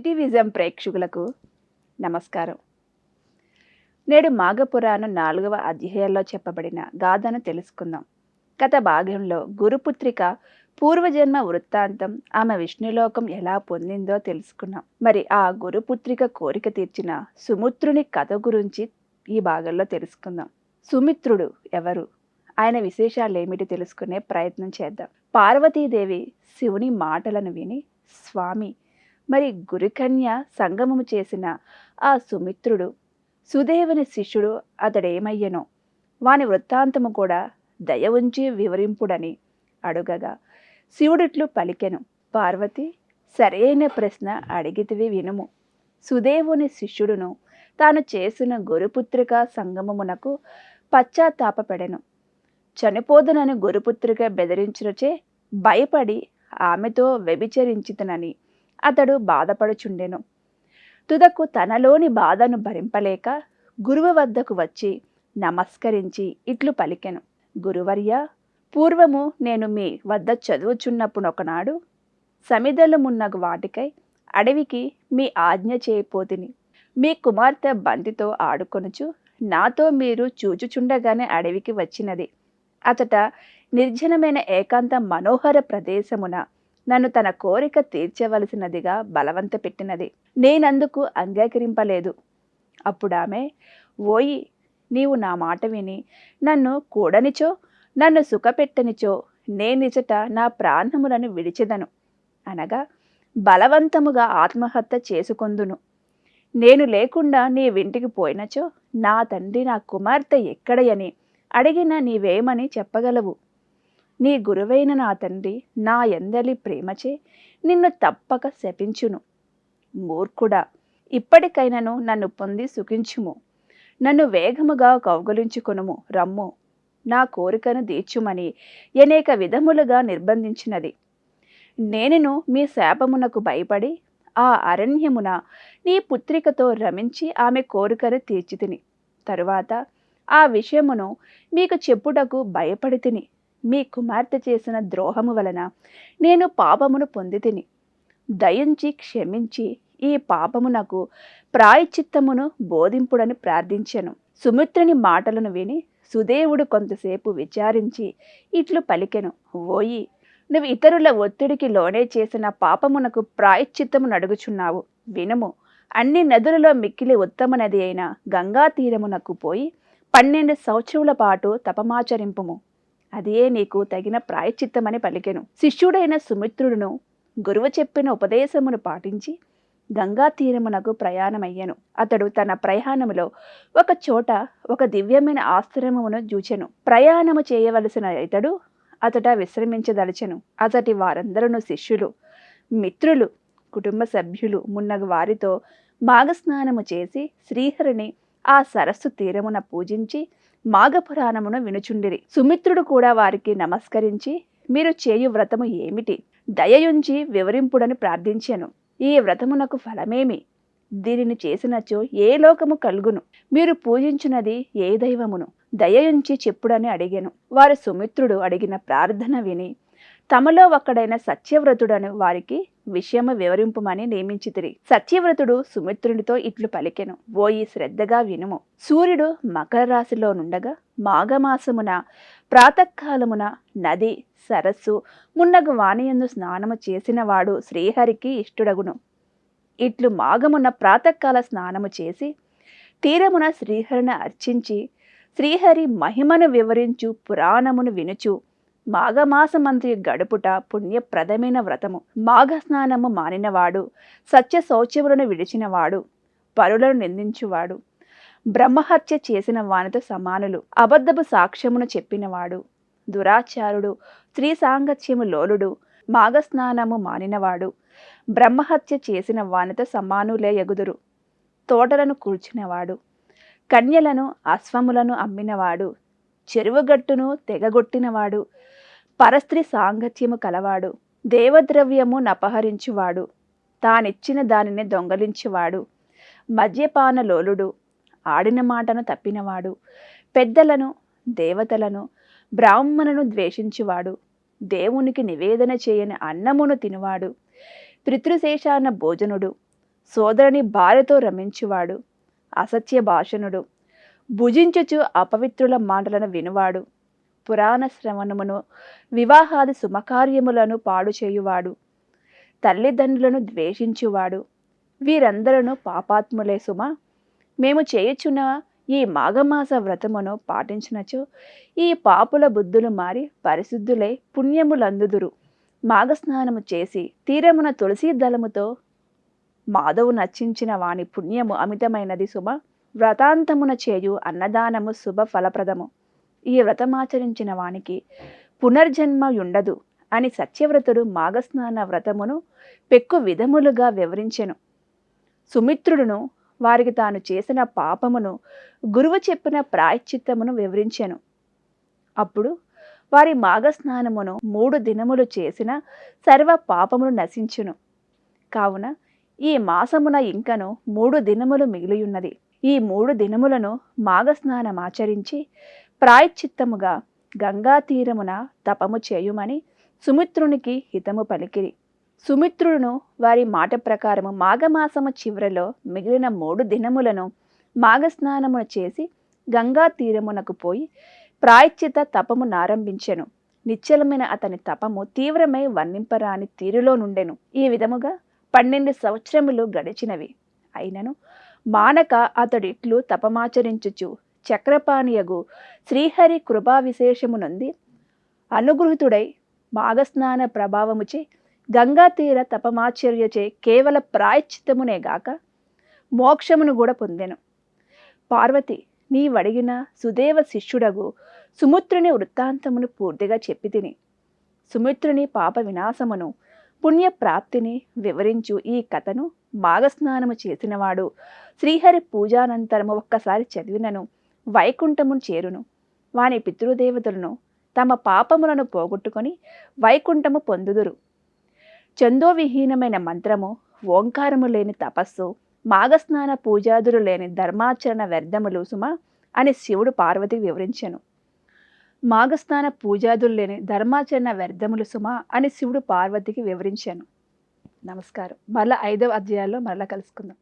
సిటీవిజం ప్రేక్షకులకు నమస్కారం. నేడు మాఘపురాణం 4వ అధ్యాయంలో చెప్పబడిన గాథను తెలుసుకుందాం. గత భాగంలో గురుపుత్రిక పూర్వజన్మ వృత్తాంతం, ఆమె విష్ణులోకం ఎలా పొందిందో తెలుసుకున్నాం. మరి ఆ గురుపుత్రిక కోరిక తీర్చిన సుమిత్రుని కథ గురించి ఈ భాగంలో తెలుసుకుందాం. సుమిత్రుడు ఎవరు, ఆయన విశేషాలు ఏమిటి తెలుసుకునే ప్రయత్నం చేద్దాం. పార్వతీదేవి శివుని మాటలను విని, స్వామి మరి గురుకన్య సంగమము చేసిన ఆ సుమిత్రుడు సుదేవుని శిష్యుడు, అతడేమయ్యనో వాని వృత్తాంతము కూడా దయ ఉంచి వివరింపుడని అడుగగా శివుడిట్లు పలికెను. పార్వతి, సరైన ప్రశ్న అడిగితివి వినుము. సుదేవుని శిష్యుడును తాను చేసిన గురుపుత్రిక సంగమమునకు పశ్చాత్తాపపెడెను. చనిపోదునని గురుపుత్రిక బెదిరించుచే భయపడి ఆమెతో వ్యభిచరించితనని అతడు బాధపడుచుండెను. తుదకు తనలోని బాధను భరింపలేక గురువు వద్దకు వచ్చి నమస్కరించి ఇట్లు పలికెను. గురువర్య, పూర్వము నేను మీ వద్ద చదువుచున్నప్పుడు ఒకనాడు సమిధలమున్నగు వాటికై అడవికి మీ ఆజ్ఞ చేయపోతిని. మీ కుమార్తె బంతితో ఆడుకొనుచు నాతో మీరు చూచుచుండగానే అడవికి వచ్చినది. అతట నిర్జనమైన ఏకాంత మనోహర ప్రదేశమున నన్ను తన కోరిక తీర్చవలసినదిగా బలవంత పెట్టినది. నేనందుకు అంగీకరింపలేదు. అప్పుడామె, ఓయి, నీవు నా మాట విని నన్ను కూడనిచో నన్ను సుఖపెట్టనిచో నేనిచట నా ప్రాణములను విడిచెదను అనగా బలవంతముగా ఆత్మహత్య చేసుకొందును. నేను లేకుండా నీ వింటికి పోయినచో నా తండ్రి నా కుమార్తె ఎక్కడయని అడిగిన నీవేమని చెప్పగలవు? నీ గురువైన నా తండ్రి నా యందలి ప్రేమచే నిన్ను తప్పక శపించును. మూర్ఖుడా, ఇప్పటికైనను నన్ను పొంది సుఖించుము. నన్ను వేగముగా కౌగలించుకొనుము. రమ్ము, నా కోరికను తీర్చుమని అనేక విధములుగా నిర్బంధించినది. నేనును మీ శాపమునకు భయపడి ఆ అరణ్యమున నీ పుత్రికతో రమించి ఆమె కోరికను తీర్చితిని. తరువాత ఆ విషయమును మీకు చెప్పుటకు భయపడి తిని మీ కుమార్తె చేసిన ద్రోహము వలన నేను పాపమును పొందితిని. దయించి క్షమించి ఈ పాపమునకు ప్రాయశ్చిత్తమును బోధింపుడని ప్రార్థించెను. సుమిత్రుని మాటలను విని సుదేవుడు కొంతసేపు విచారించి ఇట్లు పలికెను. ఓయి, నువ్వు ఇతరుల ఒత్తిడికి లోనే చేసిన పాపమునకు ప్రాయశ్చిత్తము నడుగుచున్నావు. వినుము. అన్ని నదులలో మిక్కిలి ఉత్తమ నది అయిన గంగా తీరమునకు పోయి 12 సంవత్సరముల పాటు తపమాచరింపుము. అదే నీకు తగిన ప్రాయశ్చిత్తమని పలికెను. శిష్యుడైన సుమిత్రుడును గురువు చెప్పిన ఉపదేశమును పాటించి గంగా తీరమునకు ప్రయాణమయ్యను. అతడు తన ప్రయాణములో ఒక చోట ఒక దివ్యమైన ఆశ్రమమును చూచెను. ప్రయాణము చేయవలసిన ఇతడు అతట విశ్రమించదలచెను. అతటి వారందరూ శిష్యులు, మిత్రులు, కుటుంబ సభ్యులు మున్నగు వారితో మాఘస్నానము చేసి శ్రీహరిని ఆ సరస్సు తీరమున పూజించి మాఘపురాణమును వినుచుండిరి. సుమిత్రుడు కూడా వారికి నమస్కరించి, మీరు చేయు వ్రతము ఏమిటి? దయయుంచి వివరింపుడని ప్రార్థించెను. ఈ వ్రతమునకు ఫలమేమి? దీనిని చేసినచో ఏ లోకము కలుగును? మీరు పూజించున్నది ఏ దైవమును? దయయుంచి చెప్పుడని అడిగెను. వారు సుమిత్రుడు అడిగిన ప్రార్థన విని తమలో ఒక్కడైన సత్యవ్రతుడను వారికి విషయము వివరింపుమని నియమించితిరి. సత్యవ్రతుడు సుమిత్రునితో ఇట్లు పలికెను. ఓయి, శ్రద్ధగా వినుము. సూర్యుడు మకర రాశిలో నుండగా మాఘమాసమున ప్రాతకాలమున నది, సరస్సు మున్నగు వానియందు స్నానము చేసిన వాడు శ్రీహరికి ఇష్టుడగును. ఇట్లు మాఘమున ప్రాతకాల స్నానము చేసి తీరమున శ్రీహరిని అర్చించి శ్రీహరి మహిమను వివరించు పురాణమును వినుచు మాఘమాసమంతి గడుపుట పుణ్యప్రదమైన వ్రతము. మాఘ స్నానము మానినవాడు, సత్య శౌచములను విడిచినవాడు, పరులను నిందించువాడు, బ్రహ్మహత్య చేసిన వానితో సమానులు, అబద్ధపు సాక్ష్యమును చెప్పినవాడు, దురాచారుడు, స్త్రీ సాంగత్యము లోలుడు, మాఘస్నానము మానినవాడు, బ్రహ్మహత్య చేసిన వానితో సమానులే ఎగుదురు. తోటలను కూర్చునేవాడు, కన్యలను అశ్వములను అమ్మినవాడు, చెరువుగట్టును తెగగొట్టినవాడు, పరస్త్రీ సాంగత్యము కలవాడు, దేవద్రవ్యము నపహరించువాడు, తానిచ్చిన దానిని దొంగలించువాడు, మద్యపానలోలుడు, ఆడిన మాటను తప్పినవాడు, పెద్దలను, దేవతలను, బ్రాహ్మణును ద్వేషించువాడు, దేవునికి నివేదన చేయని అన్నమును తినువాడు, పితృశేషాన భోజనుడు, సోదరుని భార్యతో రమించువాడు, అసత్య భాషణుడు, భుజించుచు అపవిత్రుల మాటలను వినువాడు, పురాణ శ్రవణమును వివాహాది శుభకార్యములను పాడు చేయువాడు, తల్లిదండ్రులను ద్వేషించువాడు, వీరందరూ పాపాత్ములే సుమ. మేము చేయుచున్న ఈ మాఘమాస వ్రతమును పాటించినచో ఈ పాపుల బుద్ధులు మారి పరిశుద్ధులై పుణ్యములందుదురు. మాఘస్నానము చేసి తీరమున తులసీ దళముతో మాధవు నర్చించిన వాని పుణ్యము అమితమైనది సుమ. వ్రతాంతమున చేయు అన్నదానము శుభ ఫలప్రదము. ఈ వ్రతమాచరించిన వానికి పునర్జన్మ ఉండదు అని సత్యవ్రతుడు మాఘస్నాన వ్రతమును పెక్కు విధములుగా వివరించెను. సుమిత్రుడును వారికి తాను చేసిన పాపమును గురువు చెప్పిన ప్రాయశ్చిత్తమును వివరించెను. అప్పుడు వారి మాఘస్నానమును 3 దినములు చేసిన సర్వ పాపములు నశించును. కావున ఈ మాసమున ఇంకను 3 దినములు మిగిలియున్నది. ఈ 3 దినములను మాఘస్నానమాచరించి ప్రాయశ్చిత్తముగా గంగా తీరమున తపము చేయుమని సుమిత్రునికి హితము పలికిరి. సుమిత్రుడును వారి మాట ప్రకారము మాఘమాసము చివరలో మిగిలిన 3 దినములను మాఘస్నానమును చేసి గంగా తీరమునకు పోయి ప్రాయశ్చిత తపము నారంభించెను. నిశ్చలమైన అతని తపము తీవ్రమై వర్ణింపరాని తీరులో నుండెను. ఈ విధముగా 12 సంవత్సరములు గడిచినవి. అయినను మానక అతడిట్లు తపమాచరించుచు చక్రపాణియగు శ్రీహరి కృపా విశేషమునంది అనుగృహితుడై మాఘస్నాన ప్రభావముచే గంగా తీర తపమాచర్యచే కేవల ప్రాయశ్చిత్తమునేగాక మోక్షమును కూడా పొందెను. పార్వతి, నీవడిగిన సుదేవ శిష్యుడగు సుమిత్రుని వృత్తాంతమును పూర్తిగా చెప్పి తిని సుమిత్రుని పాప వినాశమును పుణ్యప్రాప్తిని వివరించు ఈ కథను మాఘస్నానము చేసినవాడు శ్రీహరి పూజానంతరము ఒక్కసారి చదివినను వైకుంఠమును చేరును. వాని పితృదేవతలను తమ పాపములను పోగొట్టుకొని వైకుంఠము పొందుదురు. చందోవిహీనమైన మంత్రము, ఓంకారము లేని తపస్సు, మాఘస్నాన పూజాదులు లేని ధర్మాచరణ వ్యర్థములు సుమ అని శివుడు పార్వతికి వివరించెను. మాఘస్నాన పూజాదులు లేని ధర్మాచరణ వ్యర్థములు సుమ అని శివుడు పార్వతికి వివరించాను. నమస్కారం. మరలా 5వ అధ్యాయంలో మరలా కలుసుకుందాం.